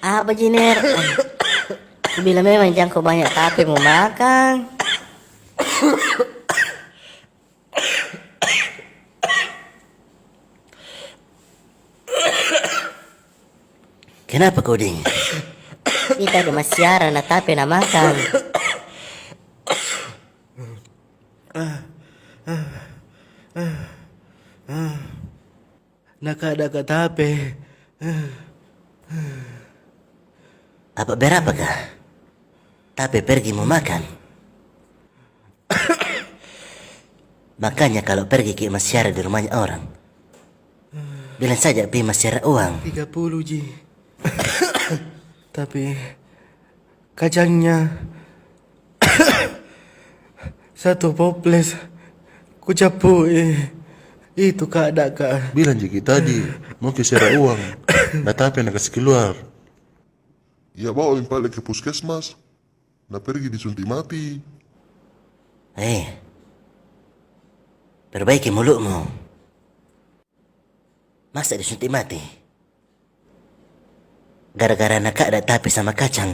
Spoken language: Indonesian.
Apa Jiner? Bila memang jangkau banyak tapi mau makan. Kenapa kau dingin? Kita ada siaran na tapi na makan. Nakada ka tape. Apa berapa kah? Tapi pergi mau makan. Makanya kalau pergi ke masyarakat di rumahnya orang, bilang saja pi masyarakat uang. 30 Ji. Tapi kacangnya satu poples ku capu itu kada kak. Bilang Jiki tadi, mau ke share uang. Nah tapi nak kasih keluar. Ya bawa balik ke puskesmas. Nah pergi disuntik mati. Perbaiki mulutmu. Masa disuntik mati? Gara-gara nak ada tapi sama kacang.